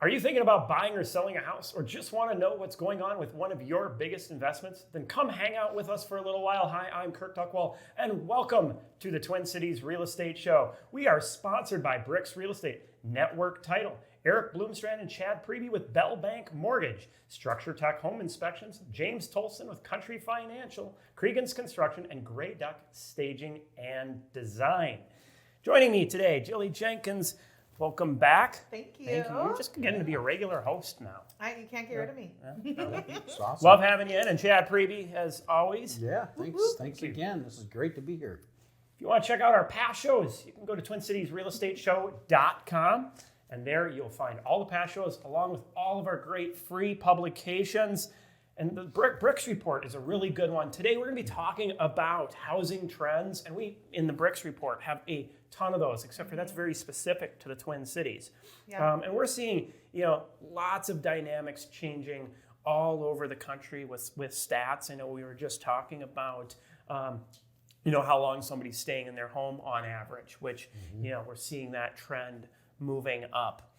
Are you thinking about buying or selling a house, or just want to know what's going on with one of your biggest investments? Then come hang out with us for a little while. Hi, I'm Kirk Duckwall, and welcome to the Twin Cities Real Estate Show. We are sponsored by BRIX Real Estate, Network Title, Eric Bloomstrand and Chad Priebe with Bell Bank Mortgage, Structure Tech Home Inspections, James Tolson with Country Financial, Cregan's Construction, and Gray Duck Staging and Design. Joining me today, Jilly, Jenkins. Welcome back. Thank you. You're just getting to be a regular host now. You can't get rid of me. It's awesome. Love having you in, and Chad Priebe, as always. Yeah, thanks. Thanks again. This is great to be here. If you want to check out our past shows, you can go to TwinCitiesRealEstateShow.com, and there you'll find all the past shows along with all of our great free publications. And the BRIX Report is a really good one. Today we're going to be talking about housing trends, and we, in the BRIX Report, have a ton of those, except for that's very specific to the Twin Cities. Yeah. And we're seeing, lots of dynamics changing all over the country with stats. I know we were just talking about, how long somebody's staying in their home on average, which, we're seeing that trend moving up.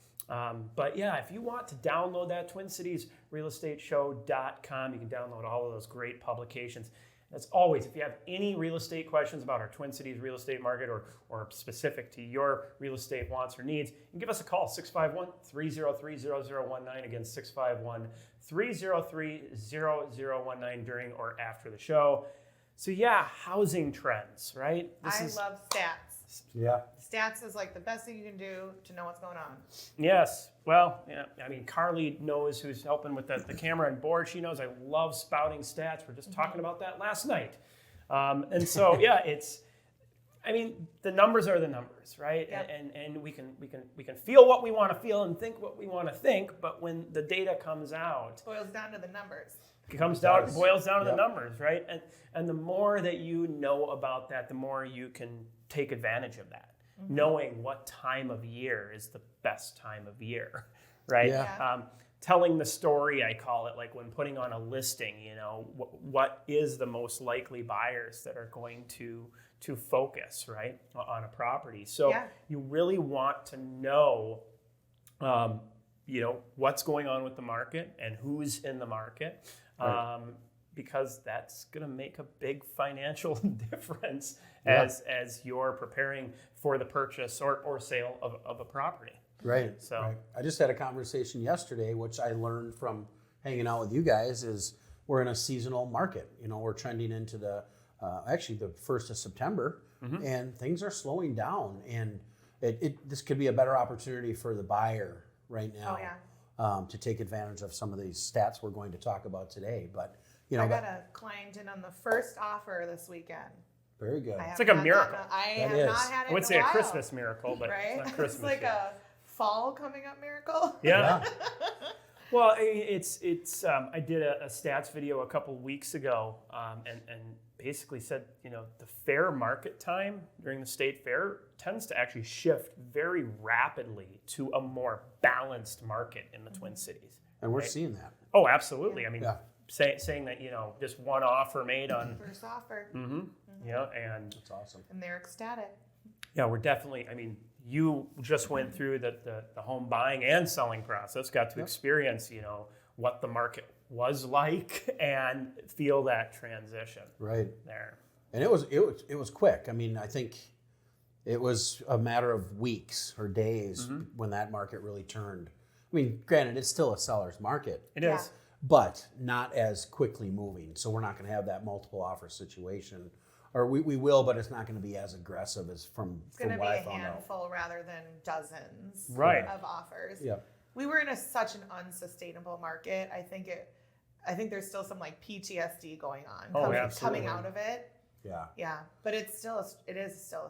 But yeah, if you want to download that, TwinCitiesRealEstateShow.com, you can download all of those great publications. As always, if you have any real estate questions about our Twin Cities real estate market or specific to your real estate wants or needs, you can give us a call, 651-303-0019. Again, 651-303-0019 during or after the show. So yeah, housing trends, right? I love stats. Yeah. Stats is like the best thing you can do to know what's going on. Yes. Well, yeah. I mean, Carly knows, who's helping with the camera and board. She knows I love spouting stats. We're just talking about that last night. And so, yeah, the numbers are the numbers, right? Yep. And we can feel what we want to feel and think what we want to think, but when the data comes out, Boils down to the numbers. it boils down to the numbers, right? And the more that you know about that, the more you can take advantage of that. Knowing what time of year is the best time of year, right? Yeah. Telling the story, I call it, like when putting on a listing, what is the most likely buyers that are going to focus, right, on a property. So you really want to know, what's going on with the market and who's in the market. Right. Because that's going to make a big financial difference as you're preparing for the purchase or sale of a property. Right. So right. I just had a conversation yesterday, which I learned from hanging out with you guys, is we're in a seasonal market. We're trending into the 1st of September, and things are slowing down. And this could be a better opportunity for the buyer right now to take advantage of some of these stats we're going to talk about today. But I got a client in on the first offer this weekend. Very good. It's like a miracle. I have not had it I would in say a while. Christmas miracle, but right? it's not Christmas. It's like a fall coming up miracle. Yeah. Well, it's I did a stats video a couple weeks ago, and basically said, the fair market time during the state fair tends to actually shift very rapidly to a more balanced market in the Twin Cities. And we're seeing that. Oh, absolutely. I mean, saying that, just one offer made on first offer. and that's awesome. And they're ecstatic. Yeah, we're definitely, you just went through the home buying and selling process, got to experience, what the market was like and feel that transition. Right. There. And it was quick. I think it was a matter of weeks or days when that market really turned. Granted, it's still a seller's market. It is. But not as quickly moving. So we're not going to have that multiple offer situation. Or we will, but it's not going to be as aggressive as from what I found out. It's going to be a handful rather than dozens of offers. Yeah. We were in such an unsustainable market. I think there's still some like PTSD going on coming out of it. Yeah. Yeah, but it is still a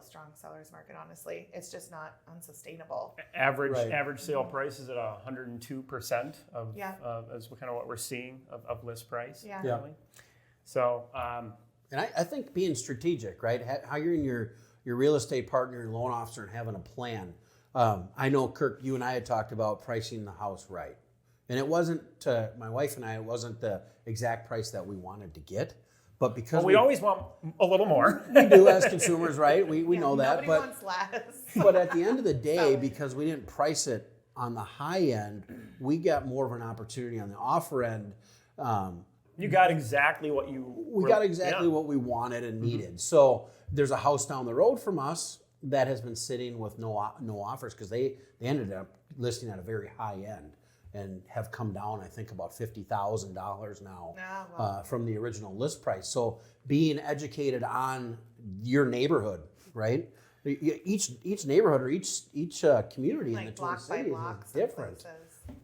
strong seller's market. Honestly, it's just not unsustainable. Average sale price is at 102% of as kind of what we're seeing of list price. Yeah. Really. So. And I think being strategic, right? How you're in your real estate partner, your loan officer, and having a plan. I know, Kirk, you and I had talked about pricing the house right. And it wasn't, my wife and I, it wasn't the exact price that we wanted to get. But because we always want a little more. We do as consumers, right? We know that. Nobody wants less. But at the end of the day, because we didn't price it on the high end, we got more of an opportunity on the offer end. You got exactly what what we wanted and needed. So there's a house down the road from us that has been sitting with no offers because they ended up listing at a very high end and have come down, I think, about $50,000 now from the original list price. So being educated on your neighborhood, right? Each neighborhood or each community in the Twin Cities is different.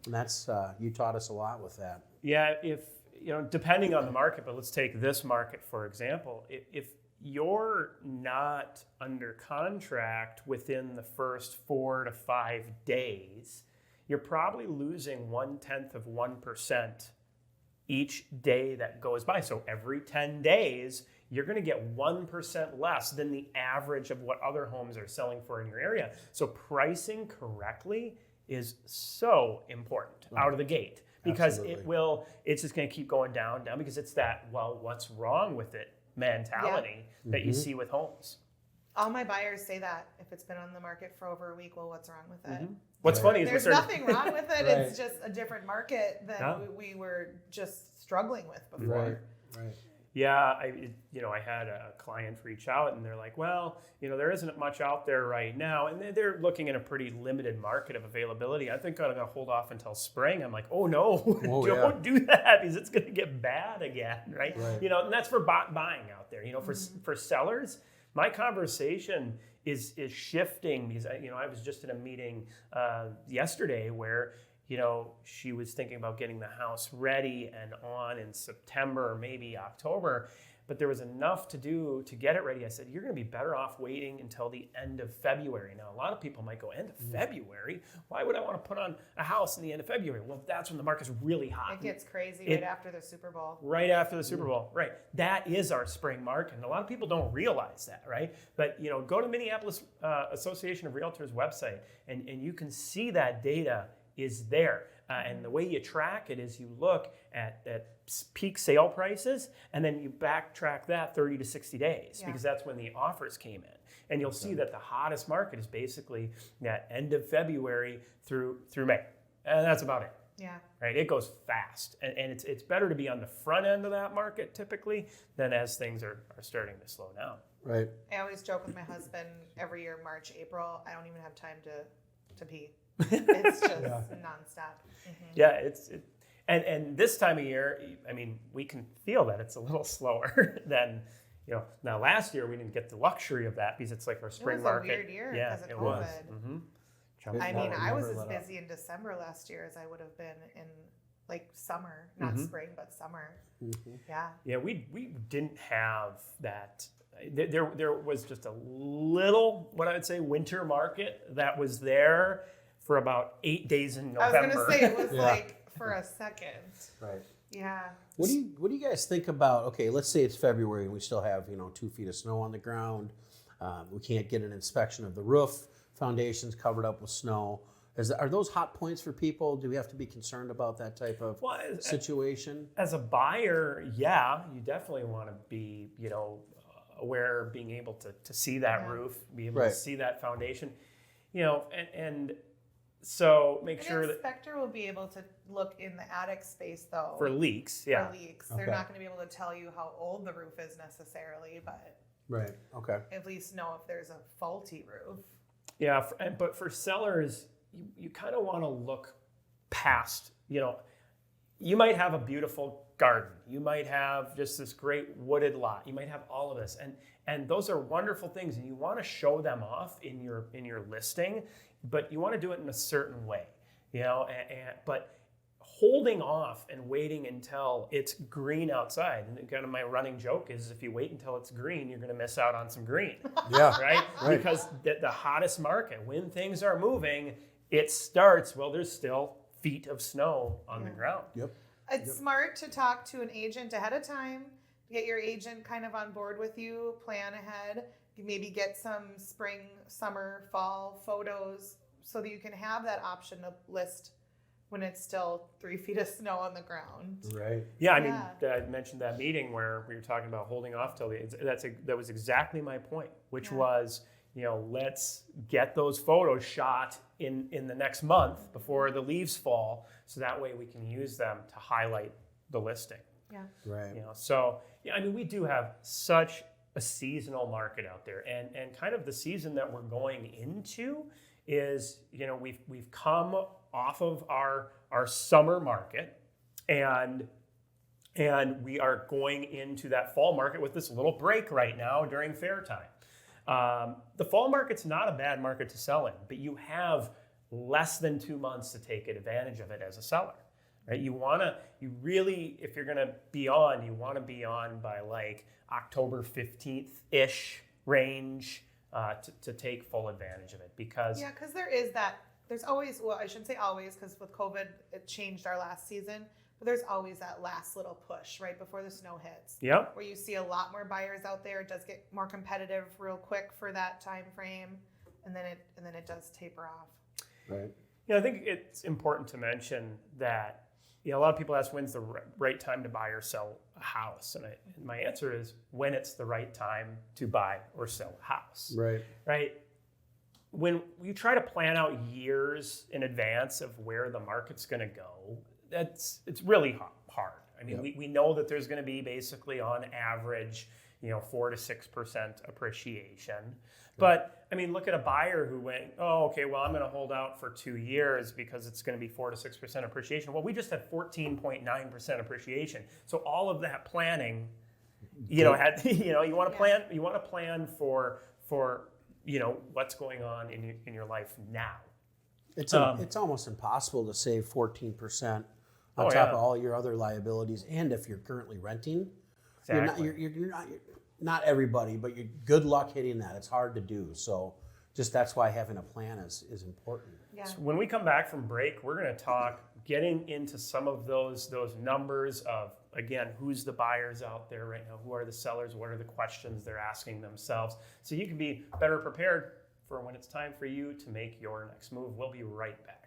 And that's you taught us a lot with that. Yeah, if depending on the market, but let's take this market for example. If you're not under contract within the first 4 to 5 days, you're probably losing 0.1% each day that goes by. So every 10 days, you're going to get 1% less than the average of what other homes are selling for in your area. So pricing correctly is so important out of the gate, because it's just going to keep going down because it's that, well, what's wrong with it mentality that you see with homes. All my buyers say that if it's been on the market for over a week, well, what's wrong with it? What's funny is there's nothing wrong with it. Right. It's just a different market than we were just struggling with before. Right. Yeah, I had a client reach out and they're like, well, there isn't much out there right now. And they're looking at a pretty limited market of availability. I think I'm going to hold off until spring. I'm like, oh no, don't do that because it's going to get bad again, right? And that's for buying out there. For sellers, my conversation is shifting because I was just in a meeting yesterday where she was thinking about getting the house ready and on in September or maybe October, but there was enough to do to get it ready. I said, you're going to be better off waiting until the end of February. Now, a lot of people might go, end of February? Why would I want to put on a house in the end of February? Well, that's when the market's really hot. It gets crazy right after the Super Bowl. Right after the Super Bowl, right. That is our spring market. And a lot of people don't realize that, right? But, go to Minneapolis Association of Realtors website, and you can see that data is there. And the way you track it is you look at peak sale prices, and then you backtrack that 30 to 60 days because that's when the offers came in. And you'll see that the hottest market is basically that end of February through May. And that's about it. Yeah. Right? It goes fast. And it's better to be on the front end of that market typically than as things are starting to slow down. Right. I always joke with my husband every year, March, April, I don't even have time to pee. It's just nonstop. Yeah, and this time of year, we can feel that it's a little slower than, now last year we didn't get the luxury of that because it's like our spring market. It was a weird year because of COVID. Was. I was as busy in December last year as I would have been in like summer, not spring, but summer. Yeah, we didn't have that. There was just a little, what I would say, winter market that was there for about 8 days in November. I was going to say it was like for a second. Right. Yeah. What do you guys think about? Okay, let's say it's February and we still have 2 feet of snow on the ground. We can't get an inspection of the roof. Foundations covered up with snow. Are those hot points for people? Do we have to be concerned about that type of situation? As a buyer, you definitely want to be aware of being able to see that roof, be able to see that foundation, and so make sure that the inspector will be able to look in the attic space though for leaks. For leaks, they're not going to be able to tell you how old the roof is necessarily, but at least know if there's a faulty roof. Yeah, but for sellers, you kind of want to look past. You might have a beautiful garden. You might have just this great wooded lot. You might have all of this, and those are wonderful things, and you want to show them off in your listing, but you want to do it in a certain way, but holding off and waiting until it's green outside. And kind of my running joke is if you wait until it's green, you're going to miss out on some green. Right? Because the hottest market, when things are moving, it starts, there's still feet of snow on the ground. It's smart to talk to an agent ahead of time, get your agent kind of on board with you, plan ahead, maybe get some spring, summer, fall photos so that you can have that option to list when it's still 3 feet of snow on the ground. Right. Yeah, I mentioned that meeting where we were talking about holding off till that was exactly my point, which was, let's get those photos shot in the next month before the leaves fall, so that way we can use them to highlight the listing. Yeah. Right. So I mean, we do have such a seasonal market out there, and kind of the season that we're going into is, we've come off of our summer market, and we are going into that fall market with this little break right now during fair time. The fall market's not a bad market to sell in, but you have less than 2 months to take advantage of it as a seller. Right? You really, if you're gonna be on, you want to be on by like October 15th-ish range to take full advantage of it, because because there's always, well, I shouldn't say always, because with COVID it changed our last season, but there's always that last little push right before the snow hits. Yep. Where you see a lot more buyers out there. It does get more competitive real quick for that time frame, and then it does taper off. Right. I think it's important to mention that a lot of people ask, when's the right time to buy or sell a house? And my answer is when it's the right time to buy or sell a house. Right. Right? When you try to plan out years in advance of where the market's going to go, it's really hard. I mean, we know that there's going to be basically on average, 4 to 6% appreciation. But I mean, look at a buyer who went, oh, okay, well, I'm going to hold out for 2 years because it's going to be 4 to 6% appreciation. Well, we just had 14.9% appreciation. So all of that planning, you want to plan for what's going on in your life now. It's almost impossible to save 14% on top of all your other liabilities, and if you're currently renting, exactly. you're not everybody, but you're good luck hitting that. It's hard to do. So just that's why having a plan is important. Yeah. So when we come back from break, we're going to talk getting into some of those numbers of, again, who's the buyers out there right now, who are the sellers, what are the questions they're asking themselves, so you can be better prepared for when it's time for you to make your next move. We'll be right back.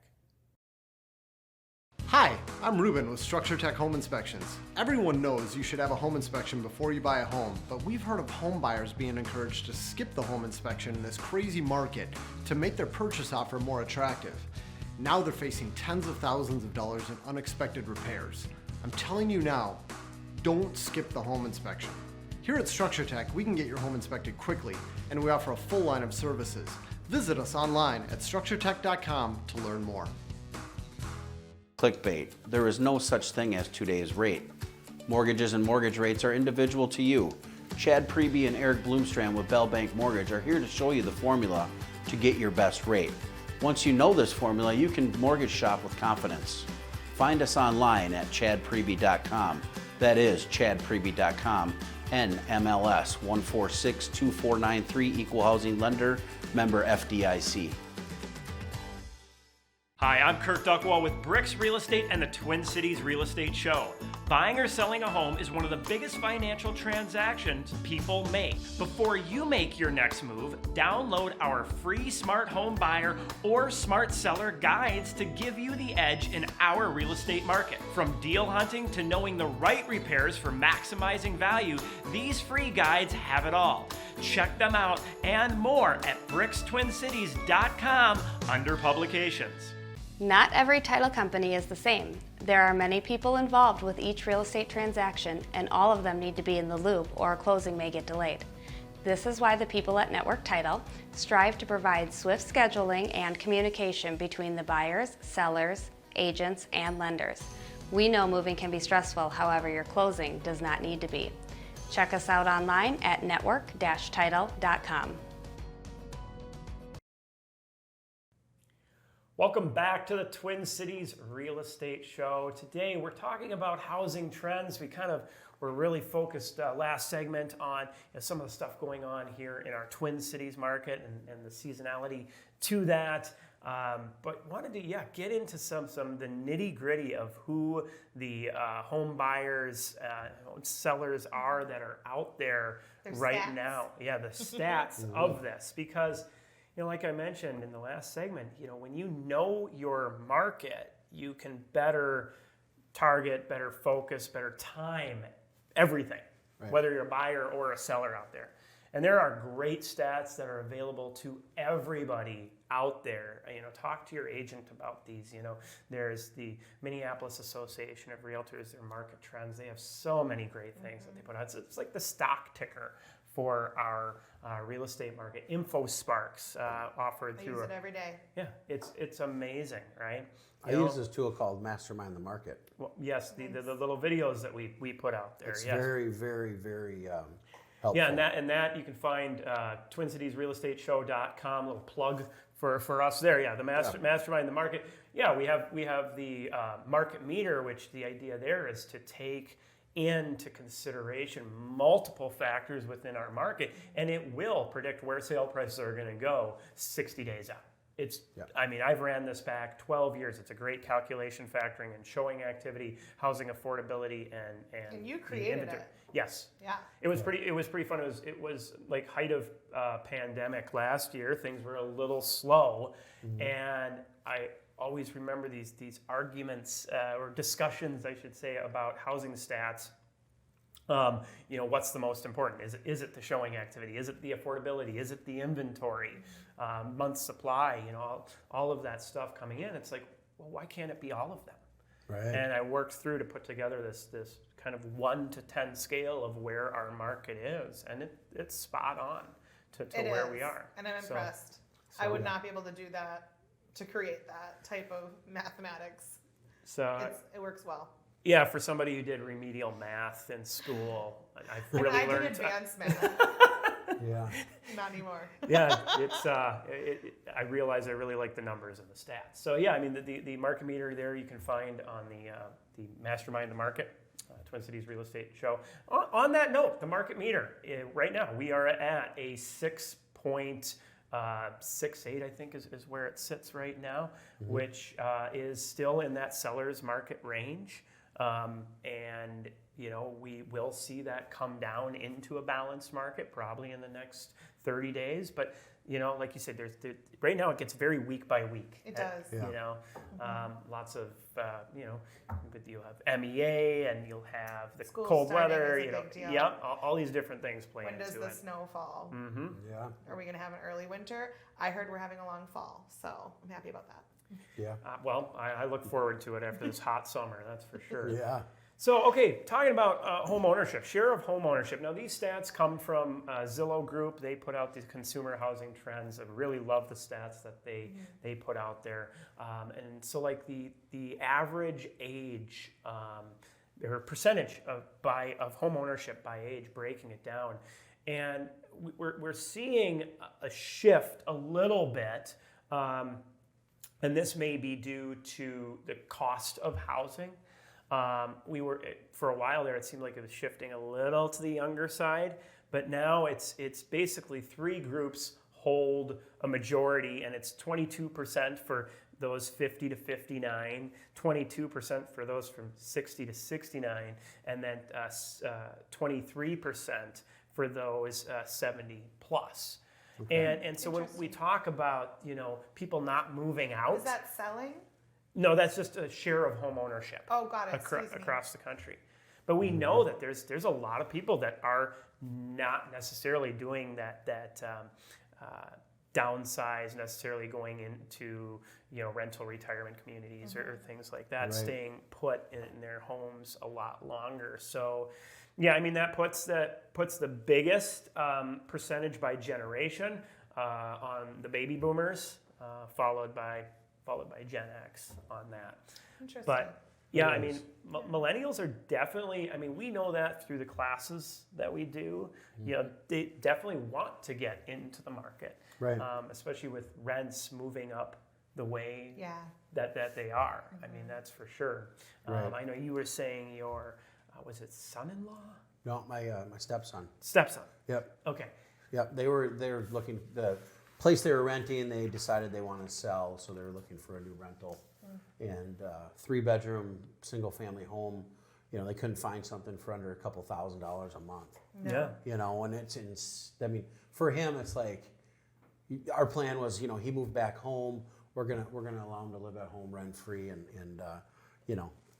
Hi, I'm Ruben with Structure Tech Home Inspections. Everyone knows you should have a home inspection before you buy a home, but we've heard of home buyers being encouraged to skip the home inspection in this crazy market to make their purchase offer more attractive. Now they're facing tens of thousands of dollars in unexpected repairs. I'm telling you now, don't skip the home inspection. Here at Structure Tech, we can get your home inspected quickly, and we offer a full line of services. Visit us online at structuretech.com to learn more. Clickbait. There is no such thing as today's rate. Mortgages and mortgage rates are individual to you. Chad Priebe and Eric Bloomstrand with Bell Bank Mortgage are here to show you the formula to get your best rate. Once you know this formula, you can mortgage shop with confidence. Find us online at chadpriebe.com. That is chadpriebe.com. NMLS 1462493, Equal Housing Lender, member FDIC. Hi, I'm Kirk Duckwall with BRIX Real Estate and the Twin Cities Real Estate Show. Buying or selling a home is one of the biggest financial transactions people make. Before you make your next move, download our free Smart Home Buyer or Smart Seller guides to give you the edge in our real estate market. From deal hunting to knowing the right repairs for maximizing value, these free guides have it all. Check them out and more at BRIXTwinCities.com under publications. Not every title company is the same. There are many people involved with each real estate transaction, and all of them need to be in the loop or a closing may get delayed. This is why the people at Network Title strive to provide swift scheduling and communication between the buyers, sellers, agents, and lenders. We know moving can be stressful, however, your closing does not need to be. Check us out online at network-title.com. Welcome back to the Twin Cities Real Estate Show. Today we're talking about housing trends. We were really focused last segment on some of the stuff going on here in our Twin Cities market and the seasonality to that. But wanted to get into some the nitty gritty of who the home buyers, sellers are that are out there right stats. Now. Yeah, the stats of this, because like I mentioned in the last segment, when you know your market, you can better target, better focus, better time everything, right, whether you're a buyer or a seller out there. And there are great stats that are available to everybody out there. Talk to your agent about these. There's the Minneapolis Association of Realtors, their market trends. They have so many great things that they put out. It's like the stock ticker for our real estate market. InfoSparks offered I through. use it every day. Yeah, it's amazing, right? I use this tool called Mastermind the Market. Well, yes, the little videos that we put out there. It's yes. very, very, very helpful. Yeah, and that you can find TwinCitiesRealEstateShow.com. Little plug for us there. Yeah, the Mastermind the Market. Yeah, we have the market meter, which the idea there is to take into consideration multiple factors within our market, and it will predict where sale prices are going to go 60 days out. I've ran this back 12 years. It's a great calculation factoring and showing activity, housing affordability, and you created it. Yes. Yeah. It was pretty fun. It was like height of pandemic last year. Things were a little slow, and I always remember these arguments or discussions, I should say, about housing stats. What's the most important? Is it the showing activity? Is it the affordability? Is it the inventory? Month supply? All of that stuff coming in. It's like, well, why can't it be all of them? Right. And I worked through to put together this kind of 1 to 10 scale of where our market is, and it's spot on to where we are. And I'm impressed. I would not be able to do that, to create that type of mathematics. So it works well. Yeah, for somebody who did remedial math in school, I've really I learned. did advanced math. Yeah. Not anymore. Yeah, it's. I realize I really like the numbers and the stats. So yeah, the market meter there you can find on the Mastermind the Market, Twin Cities Real Estate Show. On that note, the market meter right now we are at a 6.68, I think is where it sits right now, which is still in that seller's market range. And we will see that come down into a balanced market probably in the next 30 days. But like you said, right now it gets very week by week. It does. Yeah. Lots of you'll have MEA and you'll have the School cold starting weather. is a big deal. Yeah, all these different things play When into does it. the snow fall? Mm-hmm. Yeah. Are we going to have an early winter? I heard we're having a long fall, so I'm happy about that. Yeah. Well, I look forward to it after this hot summer. That's for sure. Yeah. So, okay, talking about home ownership, share of home ownership. Now, these stats come from Zillow Group. They put out these consumer housing trends. I really love the stats that they put out there. And so, like the average age or percentage of home ownership by age, breaking it down, and we're seeing a shift a little bit. And this may be due to the cost of housing. We were for a while there. It seemed like it was shifting a little to the younger side, but now it's basically 3 groups hold a majority, and it's 22% for those 50 to 59, 22% for those from 60 to 69, and then 23% for those 70 plus. Okay. And so when we talk about people not moving out, is that selling? No, that's just a share of home ownership. Oh, got it. Across the country. But we know that there's a lot of people that are not necessarily doing that downsize, necessarily going into rental retirement communities or things like that, right. Staying put in their homes a lot longer. So, yeah, that puts the biggest percentage by generation on the baby boomers, followed by Gen X on that. Interesting. But yeah, millennials are definitely, we know that through the classes that we do, they definitely want to get into the market, right? Especially with rents moving up the way that they are. Mm-hmm. That's for sure. Right. I know you were saying your, was it son-in-law? No, my stepson. Stepson. Yep. Okay. Yep. They were looking, the place they were renting, they decided they want to sell, so they were looking for a new rental. And 3-bedroom, single-family home, they couldn't find something for under a couple $1,000s a month. No. Yeah. And it's for him, it's like, our plan was, he moved back home. We're gonna allow him to live at home rent-free, and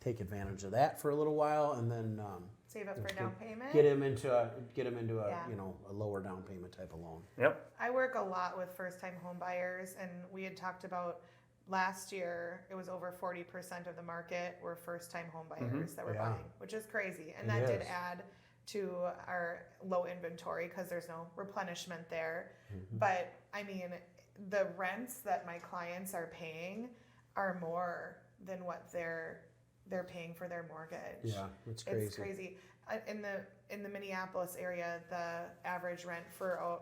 take advantage of that for a little while, and then Save up for down payment. get him into a Yeah. a lower down payment type of loan. Yep. I work a lot with first-time home buyers, and we had talked about last year it was over 40% of the market were first-time home buyers that were Yeah. buying, which is crazy. And It that did is. add to our low inventory because there's no replenishment there. Mm-hmm. But I mean, the rents that my clients are paying are more than what they're paying for their mortgage. Yeah, it's crazy. It's crazy. In the Minneapolis area, the average rent for a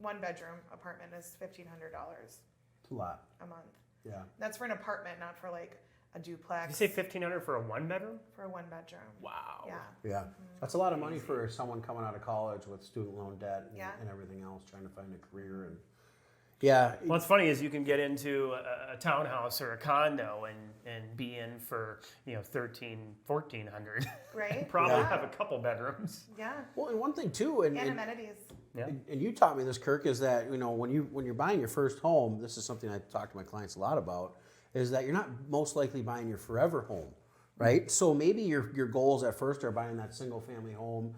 1-bedroom apartment is $1,500 It's a lot. a month. Yeah. That's for an apartment, not for like a duplex. Did you say $1,500 for a 1-bedroom? For a 1-bedroom. Wow. Yeah. Yeah, that's a lot of money for someone coming out of college with student loan debt and, Yeah. and everything else, trying to find a career. And yeah, What's funny is you can get into a townhouse or a condo and be in for $1,300-1,400. Right? Probably Yeah. have a couple bedrooms. Yeah. well, and one thing too, and amenities. Yeah. and you taught me this, Kirk, is that when you're buying your first home, this is something I talk to my clients a lot about, is that you're not most likely buying your forever home, right? So maybe your goals at first are buying that single family home,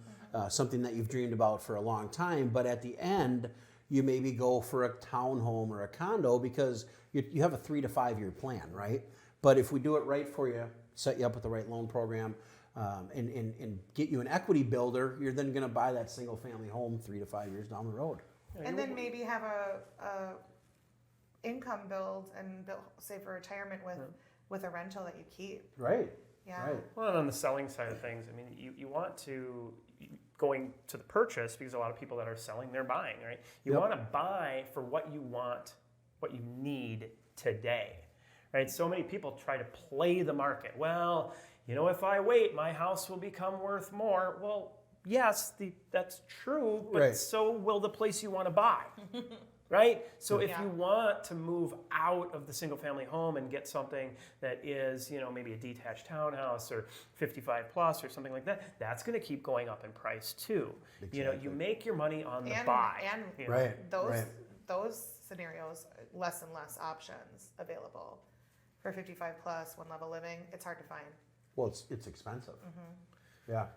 something that you've dreamed about for a long time, but at the end, you maybe go for a townhome or a condo because you have a 3 to 5 year plan, right? But if we do it right for you, set you up with the right loan program, and get you an equity builder, you're then going to buy that single family home 3 to 5 years down the road. And then maybe have a income build and save for retirement with a rental that you keep. Right. Yeah. Right. Well, and on the selling side of things, I mean, you want to, going to the purchase, because a lot of people that are selling, they're buying, right? You Yep. want to buy for what you want, what you need today, right? So many people try to play the market. Well, if I wait, my house will become worth more. Well, yes, that's true, but Right. so will the place you want to buy. Right? So if Yeah. you want to move out of the single family home and get something that is, maybe a detached townhouse or 55 plus or something like that, that's going to keep going up in price too. Exactly. You make your money on the And buy. Right. Those scenarios, less and less options available for 55 plus, one level living. It's hard to find. Well, it's expensive. Yeah.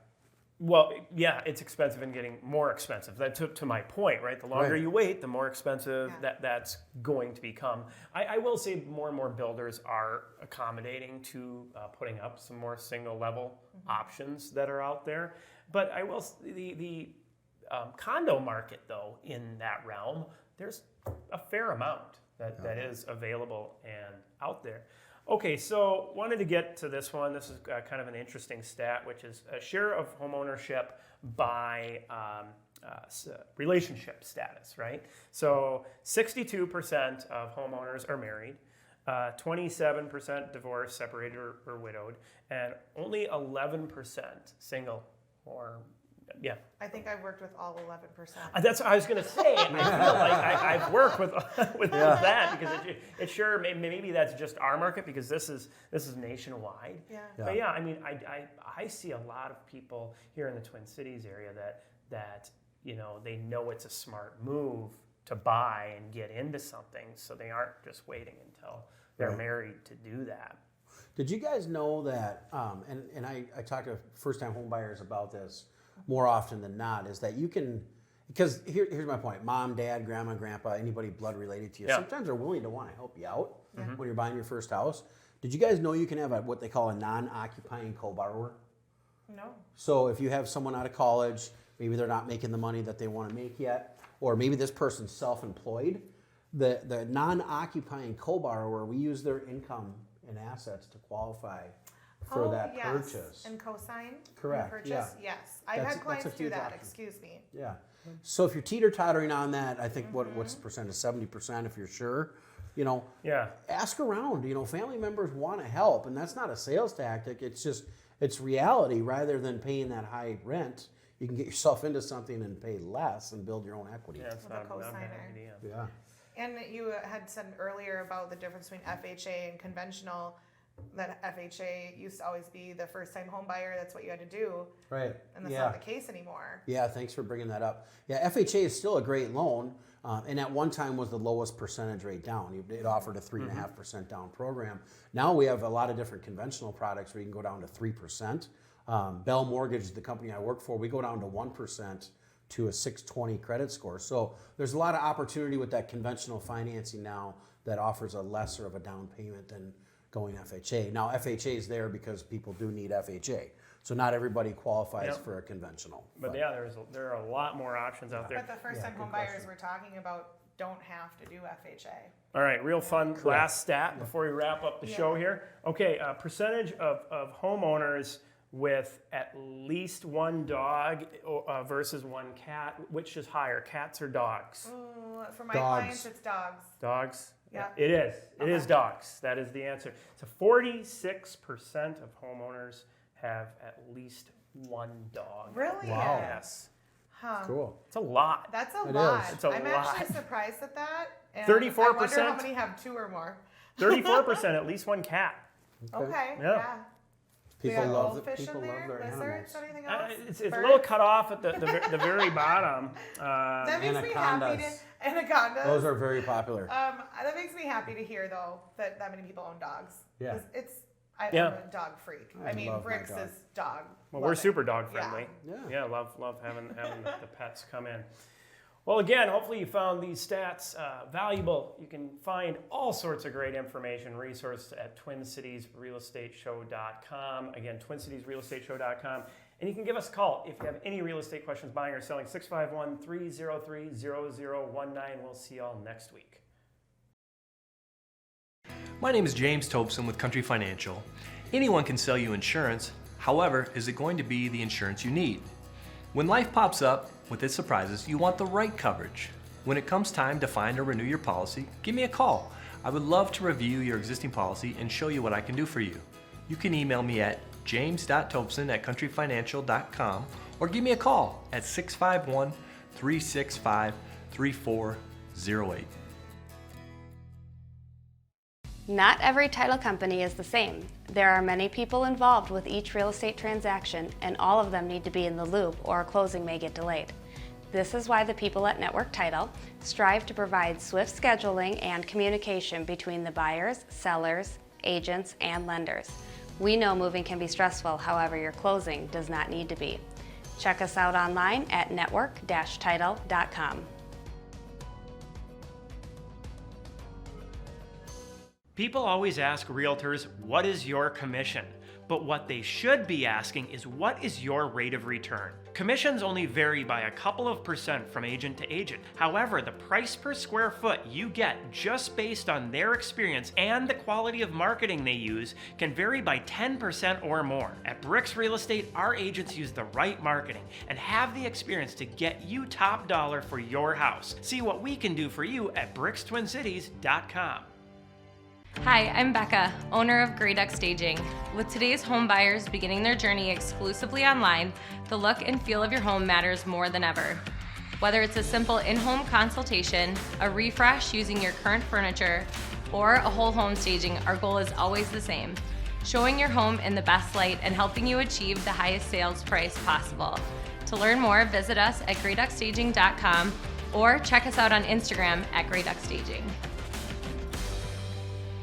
Well, yeah, it's expensive and getting more expensive. That to my point, right? The longer Right. you wait, the more expensive Yeah. that's going to become. I will say more and more builders are accommodating to putting up some more single level options that are out there. But I will the condo market though in that realm, there's a fair amount that is available and out there. Okay, so wanted to get to this one. This is kind of an interesting stat, which is a share of homeownership by relationship status, right? So 62% of homeowners are married, 27% divorced, separated, or widowed, and only 11% single or yeah. I think I've worked with all 11%. That's what I was going to say. I feel like I've worked with that because it sure maybe that's just our market because this is nationwide. Yeah. But yeah, I mean I see a lot of people here in the Twin Cities area that they know it's a smart move to buy and get into something, so they aren't just waiting until they're married to do that. Did you guys know that? And I talk to first-time home buyers about this more often than not. Is that you can, because here's my point: mom, dad, grandma, grandpa, anybody blood related to you, sometimes are willing to want to help you out when you're buying your first house. Did you guys know you can have what they call a non-occupying co-borrower? No. So if you have someone out of college, maybe they're not making the money that they want to make yet, or maybe this person's self-employed, the non-occupying co-borrower, we use their income and assets to qualify for that purchase. And cosign? Correct, Purchase? yeah. Yes. I've That's had a clients do huge that, option. excuse me. Yeah. So if you're teeter-tottering on that, I think what's the percentage? 70% if you're sure. Yeah. Ask around. Family members want to help, and that's not a sales tactic. It's reality. Rather than paying that high rent, you can get yourself into something and pay less and build your own equity. Yeah, it's With a not a bad cosigner. idea. Yeah. And you had said earlier about the difference between FHA and conventional, that FHA used to always be the first-time home buyer. That's what you had to do. Right. And that's not the case anymore. Yeah, thanks for bringing that up. Yeah, FHA is still a great loan. And at one time was the lowest percentage rate down. It offered a 3.5% down program. Now we have a lot of different conventional products where you can go down to 3%. Bell Mortgage is the company I work for. We go down to 1% to a 620 credit score. So there's a lot of opportunity with that conventional financing now that offers a lesser of a down payment than going FHA. Now FHA is there because people do need FHA. So not everybody qualifies for a conventional. But yeah, there are a lot more options out there. But the first-time home buyers we're talking about don't have to do FHA. All right, real fun last stat before we wrap up the show here. Okay, percentage of homeowners with at least one dog versus one cat. Which is higher, cats or dogs? Ooh, for my clients, it's dogs. Dogs? Yeah. It is. It is dogs. That is the answer. So 46% of homeowners have at least one dog. Really? Wow. Yes. Huh. Cool. It's a lot. That's a It lot. is. It's a I'm lot. actually surprised at that. And 34%? I wonder how many have two or more. 34% at least one cat. Okay. Yeah. Yeah. People We got love goldfish people in love there, their lizards, animals. anything else? It's a Birds? little cut off at the very bottom. That makes me happy Anacondas. to anacondas. Those are very popular. That makes me happy to hear though that many people own dogs. Yeah. 'Cause I'm Yeah. a dog freak. I I mean, love my BRIX dog. is dog. Well, Love we're it. super dog friendly. Yeah. Love having the pets come in. Well, again, hopefully you found these stats valuable. You can find all sorts of great information, resources at TwinCitiesRealEstateShow.com. Again, TwinCitiesRealEstateShow.com. And you can give us a call if you have any real estate questions, buying or selling, 651-303-0019. We'll see you all next week. My name is James Tobson with Country Financial. Anyone can sell you insurance. However, is it going to be the insurance you need? When life pops up with its surprises, you want the right coverage. When it comes time to find or renew your policy, give me a call. I would love to review your existing policy and show you what I can do for you. You can email me at james.tobson@countryfinancial.com or give me a call at 651-365-3408. Not every title company is the same. There are many people involved with each real estate transaction, and all of them need to be in the loop or a closing may get delayed. This is why the people at Network Title strive to provide swift scheduling and communication between the buyers, sellers, agents, and lenders. We know moving can be stressful, however, your closing does not need to be. Check us out online at network-title.com. People always ask realtors, what is your commission? But what they should be asking is, what is your rate of return? Commissions only vary by a couple of % from agent to agent. However, the price per square foot you get just based on their experience and the quality of marketing they use can vary by 10% or more. At BRIX Real Estate, our agents use the right marketing and have the experience to get you top dollar for your house. See what we can do for you at BRIXTwinCities.com. Hi, I'm Becca, owner of Grey Duck Staging. With today's home buyers beginning their journey exclusively online, the look and feel of your home matters more than ever. Whether it's a simple in-home consultation, a refresh using your current furniture, or a whole home staging, our goal is always the same: showing your home in the best light and helping you achieve the highest sales price possible. To learn more, visit us at greyduckstaging.com or check us out on Instagram at greyduckstaging.